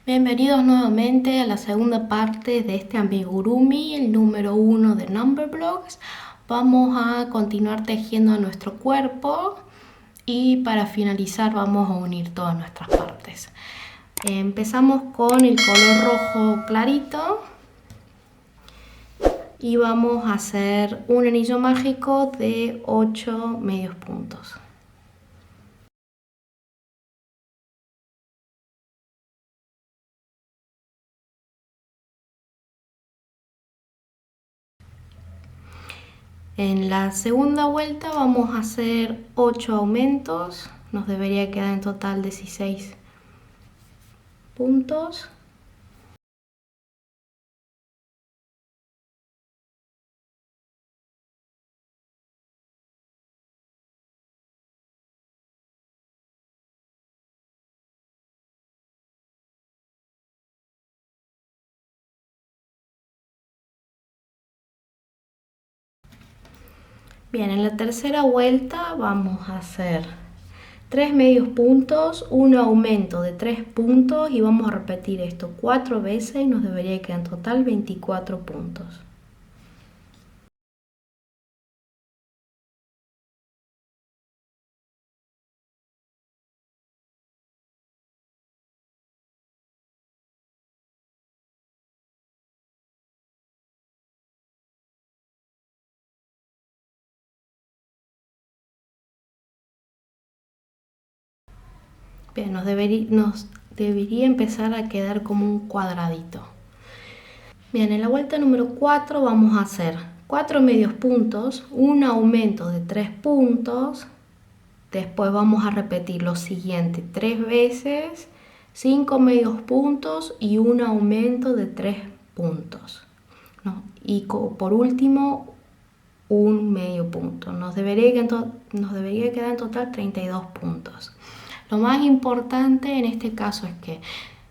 Bienvenidos nuevamente a la segunda parte de este amigurumi, el número 1 de Numberblocks. Vamos a continuar tejiendo nuestro cuerpo y para finalizar vamos a unir todas nuestras partes. Empezamos con el color rojo clarito y vamos a hacer un anillo mágico de 8 medios puntos. En la segunda vuelta vamos a hacer 8 aumentos, nos debería quedar en total 16 puntos. Bien, en la tercera vuelta vamos a hacer 3 medios puntos, un aumento de 3 puntos y vamos a repetir esto 4 veces y nos debería quedar en total 24 puntos. Bien, nos debería empezar a quedar como un cuadradito. Bien, en la vuelta número 4 vamos a hacer 4 medios puntos, un aumento de 3 puntos, después vamos a repetir lo siguiente 3 veces, 5 medios puntos y un aumento de 3 puntos, ¿no? Y por último un medio punto. Nos debería quedar en total 32 puntos. Lo más importante en este caso es que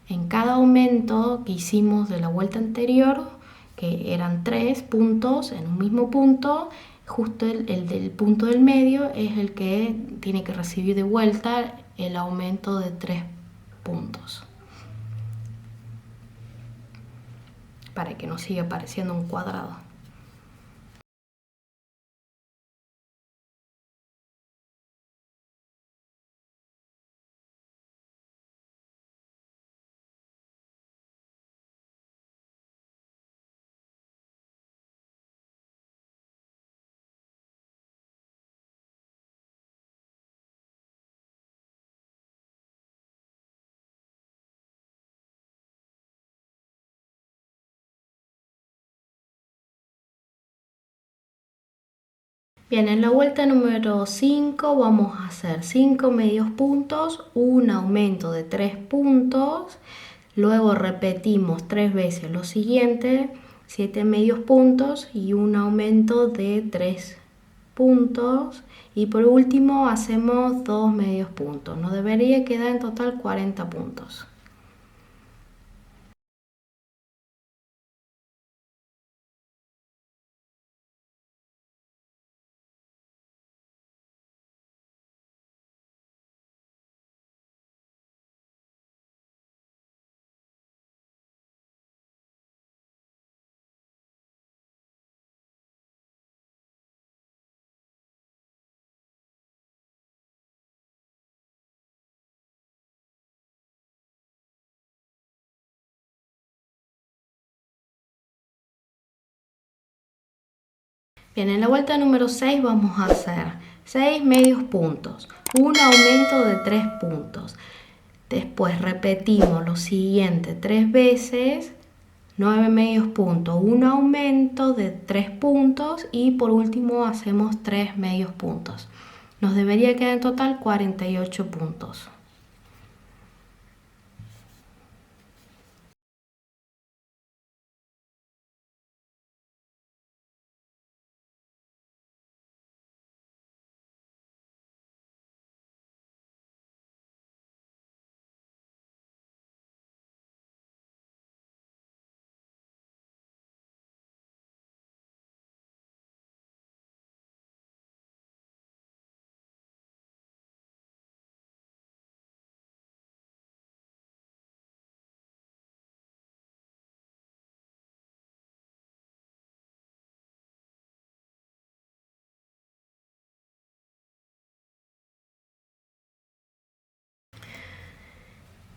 en cada aumento que hicimos de la vuelta anterior, que eran 3 puntos en un mismo punto, justo el del punto del medio es el que tiene que recibir de vuelta el aumento de 3 puntos, para que nos siga pareciendo un cuadrado. Bien, en la vuelta número 5 vamos a hacer 5 medios puntos, un aumento de 3 puntos, luego repetimos 3 veces lo siguiente, 7 medios puntos y un aumento de 3 puntos y por último hacemos 2 medios puntos. Nos debería quedar en total 40 puntos. Bien, en la vuelta número 6 vamos a hacer 6 medios puntos, un aumento de 3 puntos. Después repetimos lo siguiente 3 veces, 9 medios puntos, un aumento de 3 puntos y por último hacemos 3 medios puntos. Nos debería quedar en total 48 puntos.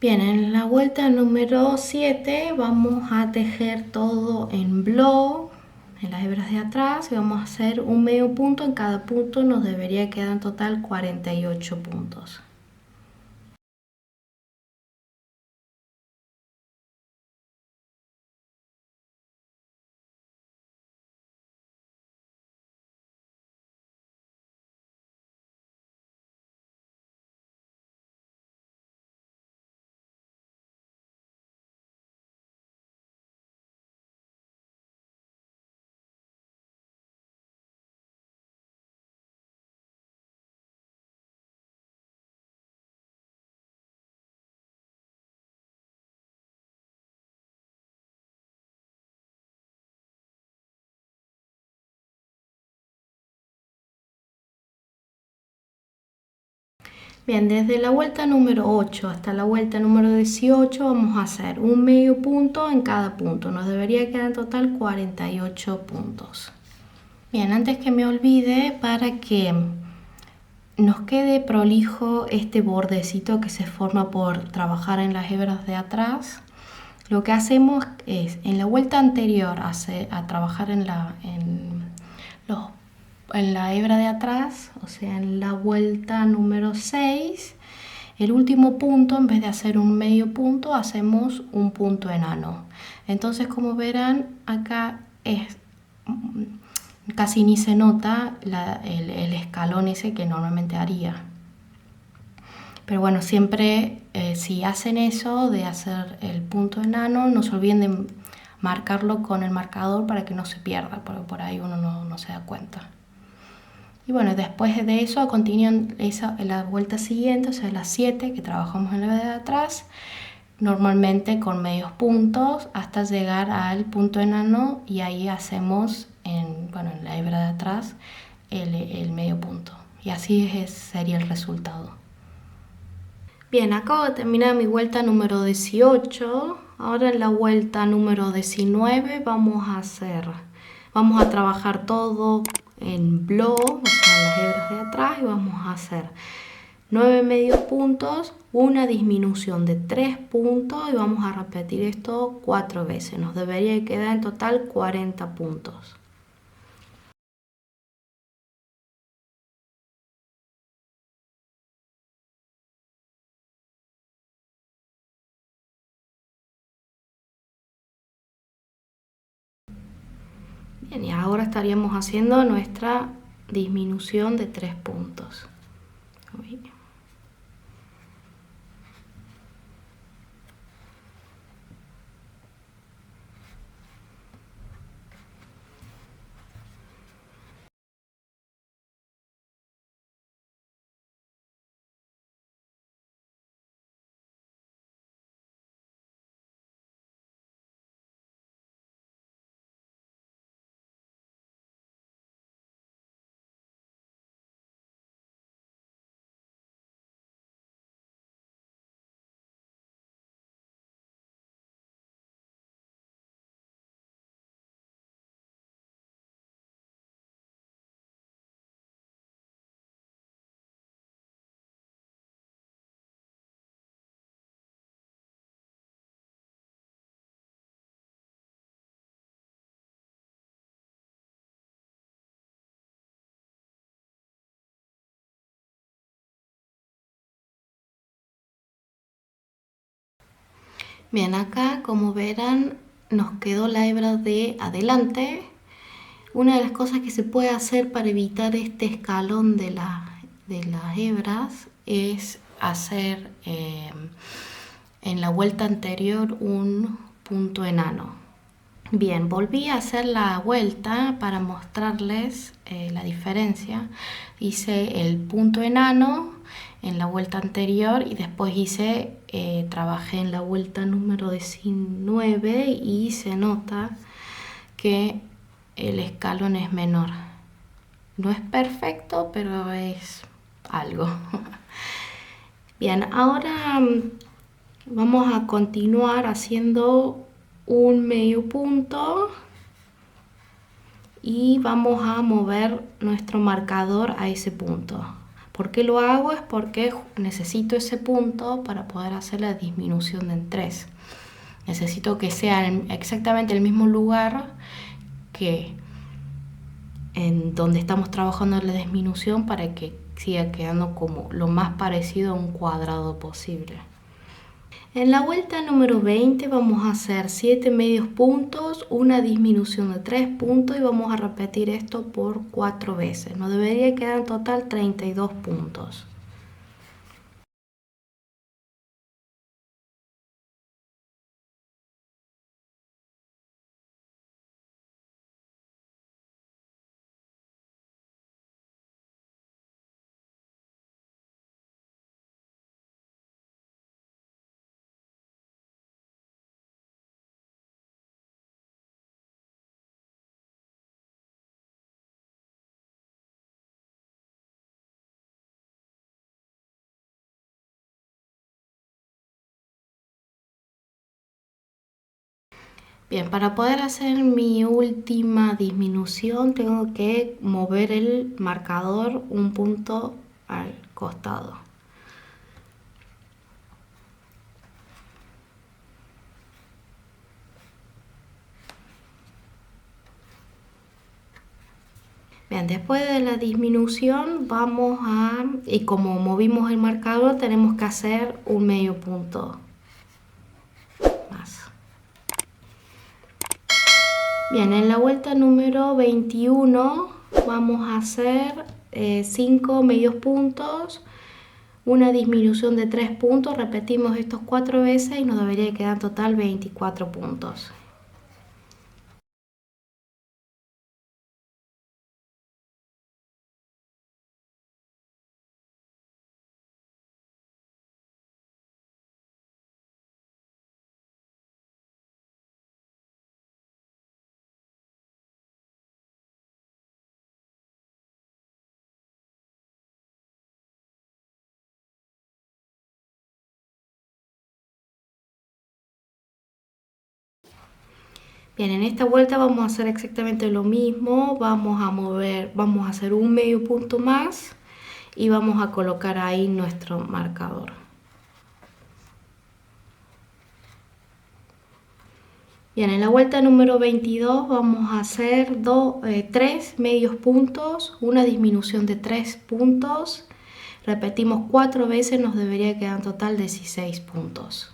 Bien, en la vuelta número 7 vamos a tejer todo en block, en las hebras de atrás, y vamos a hacer un medio punto en cada punto. Nos debería quedar en total 48 puntos. Bien, desde la vuelta número 8 hasta la vuelta número 18 vamos a hacer un medio punto en cada punto. Nos debería quedar en total 48 puntos. Bien, antes que me olvide, para que nos quede prolijo este bordecito que se forma por trabajar en las hebras de atrás, lo que hacemos es en la vuelta anterior a trabajar en la hebra de atrás, o sea, en la vuelta número 6, el último punto, en vez de hacer un medio punto, hacemos un punto enano. Entonces, como verán, acá casi ni se nota el escalón ese que normalmente haría. Pero bueno, siempre si hacen eso de hacer el punto enano, no se olviden de marcarlo con el marcador para que no se pierda, porque por ahí uno no se da cuenta. Y bueno, después de eso continúan la vuelta siguiente, o sea, las 7 que trabajamos en la de atrás, normalmente con medios puntos hasta llegar al punto enano, y ahí hacemos en la hebra de atrás el medio punto. Y así sería el resultado. Bien, acabo de terminar mi vuelta número 18. Ahora en la vuelta número 19 vamos a trabajar todo en block, o sea, en las hebras de atrás, y vamos a hacer 9 medios puntos, una disminución de 3 puntos, y vamos a repetir esto 4 veces. Nos debería quedar en total 40 puntos. Bien, y ahora estaríamos haciendo nuestra disminución de 3 puntos. Bien, acá como verán nos quedó la hebra de adelante. Una de las cosas que se puede hacer para evitar este escalón de las hebras es hacer en la vuelta anterior un punto enano. Bien, volví a hacer la vuelta para mostrarles la diferencia. Hice el punto enano en la vuelta anterior y después trabajé en la vuelta número 19, y se nota que el escalón es menor. No es perfecto, pero es algo. Bien, ahora vamos a continuar haciendo un medio punto y vamos a mover nuestro marcador a ese punto, ¿Por qué lo hago? Es porque necesito ese punto para poder hacer la disminución en 3. Necesito que sea exactamente el mismo lugar que en donde estamos trabajando en la disminución para que siga quedando como lo más parecido a un cuadrado posible. En la vuelta número 20 vamos a hacer 7 medios puntos, una disminución de 3 puntos y vamos a repetir esto por 4 veces. Nos debería quedar en total 32 puntos. Bien, para poder hacer mi última disminución tengo que mover el marcador un punto al costado. Bien, después de la disminución y como movimos el marcador, tenemos que hacer un medio punto más. Bien, en la vuelta número 21 vamos a hacer 5 medios puntos, una disminución de 3 puntos, repetimos estos 4 veces y nos debería quedar en total 24 puntos. Bien, en esta vuelta vamos a hacer exactamente lo mismo, vamos a hacer un medio punto más y vamos a colocar ahí nuestro marcador. Bien, en la vuelta número 22 vamos a hacer 3 medios puntos, una disminución de 3 puntos, repetimos 4 veces, nos debería quedar en total 16 puntos.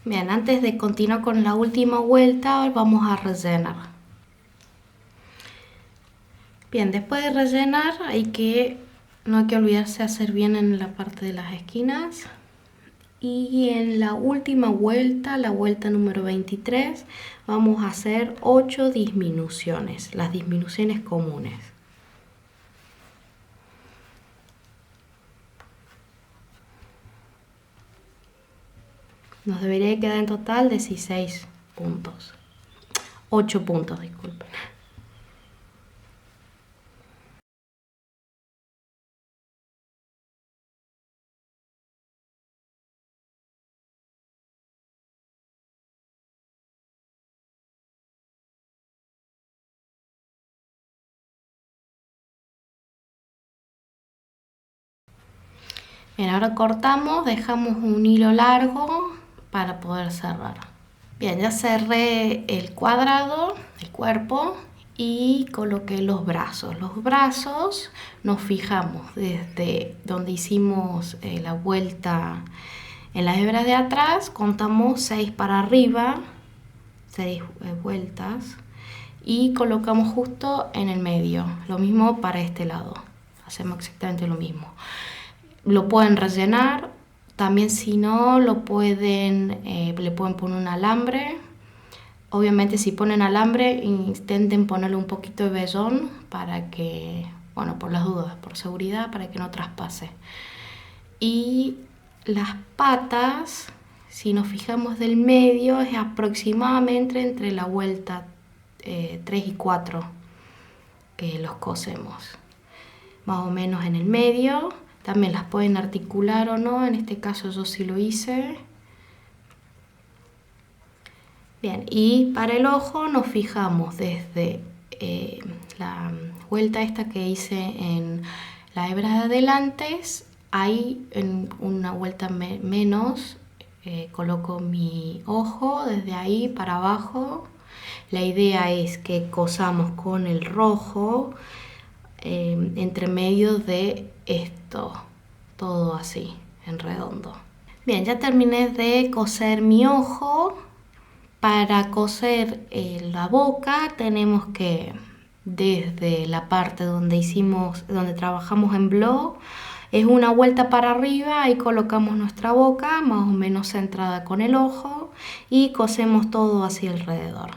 Bien, antes de continuar con la última vuelta, vamos a rellenar. Bien, después de rellenar no hay que olvidarse de hacer bien en la parte de las esquinas. Y en la última vuelta, la vuelta número 23, vamos a hacer 8 disminuciones, las disminuciones comunes. Nos debería quedar en total 16 puntos. 8 puntos, disculpen. Bien, ahora cortamos, dejamos un hilo largo para poder cerrar. Bien, ya cerré el cuadrado, el cuerpo, y coloqué los brazos. Los brazos nos fijamos desde donde hicimos la vuelta en las hebras de atrás, contamos 6 para arriba, 6 vueltas, y colocamos justo en el medio. Lo mismo para este lado, hacemos exactamente lo mismo. Lo pueden rellenar, también si no le pueden poner un alambre. Obviamente si ponen alambre intenten ponerle un poquito de vellón para que bueno, por las dudas, por seguridad, para que no traspase. Y las patas, si nos fijamos del medio, es aproximadamente entre la vuelta 3 y 4 que los cosemos, más o menos en el medio. También las pueden articular o no, en este caso yo sí lo hice. Bien, y para el ojo nos fijamos desde la vuelta esta que hice en la hebra de adelante, ahí en una vuelta menos coloco mi ojo desde ahí para abajo. La idea es que cosamos con el rojo entre medio de esto, todo así, en redondo. Bien, ya terminé de coser mi ojo. Para coser la boca tenemos que, desde la parte donde trabajamos en bloc, es una vuelta para arriba, ahí colocamos nuestra boca más o menos centrada con el ojo y cosemos todo hacia alrededor.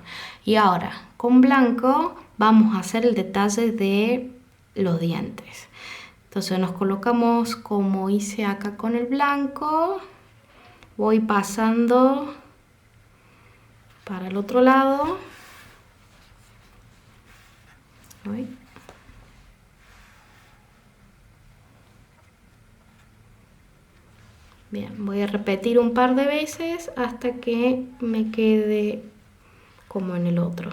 Y ahora con blanco vamos a hacer el detalle de los dientes. Entonces nos colocamos como hice acá con el blanco, voy pasando para el otro lado. Bien, voy a repetir un par de veces hasta que me quede como en el otro.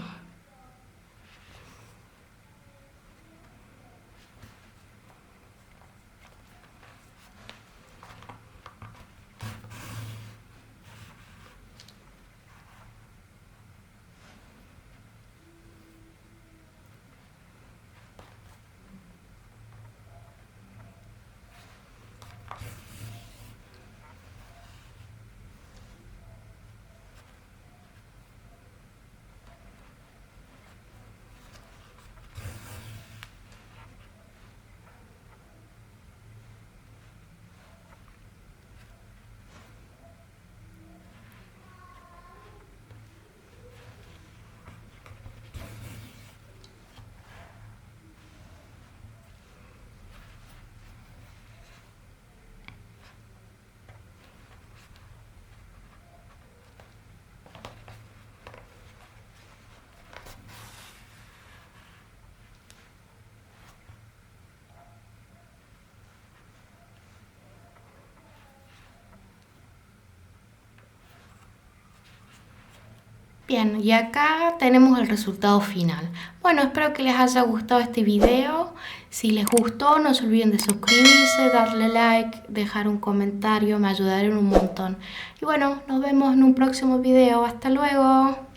Bien, y acá tenemos el resultado final. Bueno, espero que les haya gustado este video. Si les gustó, no se olviden de suscribirse, darle like, dejar un comentario, me ayudarían un montón. Y bueno, nos vemos en un próximo video. Hasta luego.